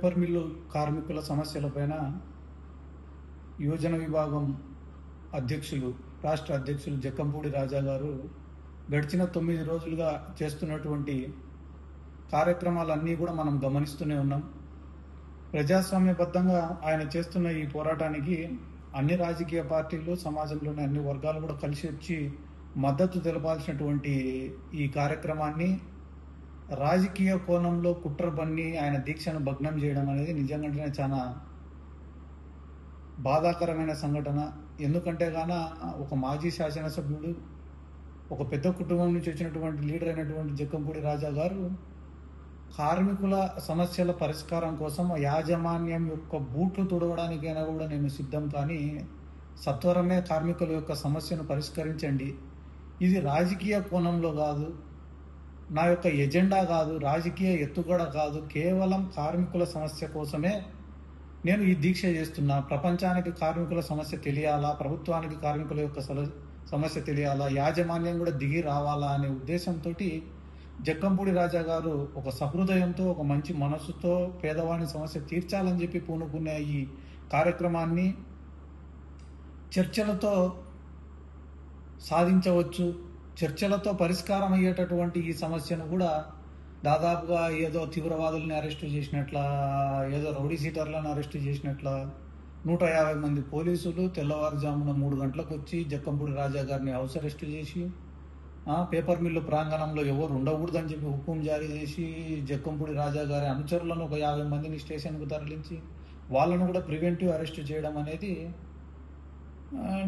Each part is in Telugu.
పేపర్ మిల్లు కార్మికుల సమస్యలపైన యువజన విభాగం అధ్యక్షులు రాష్ట్ర అధ్యక్షులు జక్కంపూడి రాజా గారు గడిచిన 9 రోజులుగా చేస్తున్నటువంటి కార్యక్రమాలన్నీ కూడా మనం గమనిస్తూనే ఉన్నాం. ప్రజాస్వామ్యబద్ధంగా ఆయన చేస్తున్న ఈ పోరాటానికి అన్ని రాజకీయ పార్టీలు, సమాజంలోని అన్ని వర్గాలు కూడా కలిసి వచ్చి మద్దతు తెలపాల్సినటువంటి ఈ కార్యక్రమాన్ని రాజకీయ కోణంలో కుట్ర బన్ని ఆయన దీక్షను భగ్నం చేయడం అనేది నిజంగానే చాలా బాధాకరమైన సంఘటన. ఎందుకంటే ఒక మాజీ శాసనసభ్యుడు, ఒక పెద్ద కుటుంబం నుంచి వచ్చినటువంటి లీడర్ అయినటువంటి జక్కంపూడి రాజా గారు కార్మికుల సమస్యల పరిష్కారం కోసం యాజమాన్యం యొక్క బూట్లు తుడవడానికైనా కూడా నేను సిద్ధం, కానీ సత్వరమే కార్మికుల యొక్క సమస్యను పరిష్కరించండి. ఇది రాజకీయ కోణంలో కాదు, నా యొక్క ఎజెండా కాదు, రాజకీయ ఎత్తుగడ కాదు, కేవలం కార్మికుల సమస్య కోసమే నేను ఈ దీక్ష చేస్తున్నా. ప్రపంచానికి కార్మికుల సమస్య తెలియాలా, ప్రభుత్వానికి కార్మికుల యొక్క సమస్య తెలియాలా, యాజమాన్యం కూడా దిగి రావాలా అనే ఉద్దేశంతో జక్కంపూడి రాజా గారు ఒక సహృదయంతో, ఒక మంచి మనసుతో పేదవాని సమస్య తీర్చాలని చెప్పి పూనుకునే ఈ కార్యక్రమాన్ని చర్చలతో సాధించవచ్చు. చర్చలతో పరిష్కారం అయ్యేటటువంటి ఈ సమస్యను కూడా దాదాపుగా ఏదో తీవ్రవాదుల్ని అరెస్టు చేసినట్ల, ఏదో రౌడీ సీటర్లను అరెస్టు చేసినట్ల 150 మంది పోలీసులు తెల్లవారుజామున 3 గంటలకు వచ్చి జక్కంపూడి రాజా గారిని హౌస్ అరెస్ట్ చేసి, పేపర్ మిల్లు ప్రాంగణంలో ఎవరు ఉండకూడదని చెప్పి హుకుం జారీ చేసి, జక్కంపూడి రాజా గారి అనుచరులను ఒక 50 మందిని స్టేషన్కు తరలించి వాళ్ళను కూడా ప్రివెంటివ్ అరెస్ట్ చేయడం అనేది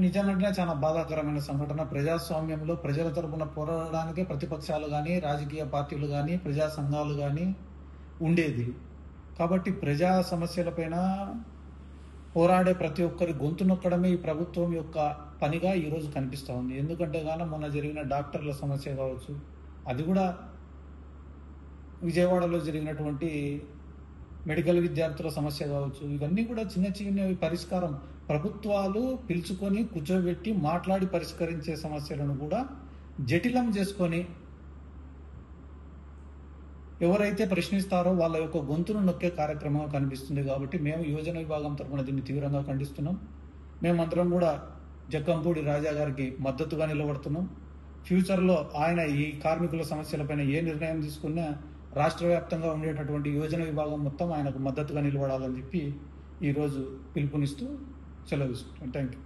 నిజంగానే చాలా బాధాకరమైన సంఘటన. ప్రజాస్వామ్యంలో ప్రజల తరపున పోరాడడానికే ప్రతిపక్షాలు కానీ, రాజకీయ పార్టీలు కానీ, ప్రజా సంఘాలు కానీ ఉండేది. కాబట్టి ప్రజా సమస్యలపైన పోరాడే ప్రతి ఒక్కరి గొంతు నొక్కడమే ఈ ప్రభుత్వం యొక్క పనిగా ఈరోజు కనిపిస్తూ ఉంది. ఎందుకంటే మొన్న జరిగిన డాక్టర్ల సమస్య కావచ్చు, అది కూడా విజయవాడలో జరిగినటువంటి మెడికల్ విద్యార్థుల సమస్య కావచ్చు, ఇవన్నీ కూడా చిన్న చిన్న పరిష్కారం ప్రభుత్వాలు పిలుచుకొని కూర్చోబెట్టి మాట్లాడి పరిష్కరించే సమస్యలను కూడా జటిలం చేసుకొని ఎవరైతే ప్రశ్నిస్తారో వాళ్ళ యొక్క గొంతును నొక్కే కార్యక్రమం కనిపిస్తుంది. కాబట్టి మేము యువజన విభాగం తరఫున దీన్ని తీవ్రంగా ఖండిస్తున్నాం. మేమందరం కూడా జక్కంపూడి రాజా గారికి మద్దతుగా నిలబడుతున్నాం. ఫ్యూచర్లో ఆయన ఈ కార్మికుల సమస్యలపైన ఏ నిర్ణయం తీసుకున్నా రాష్ట్ర వ్యాప్తంగా ఉండేటటువంటి యువజన విభాగం మొత్తం ఆయనకు మద్దతుగా నిలబడాలని చెప్పి ఈరోజు పిలుపునిస్తూ సెలవు తీసుకుంటాం. Thank you.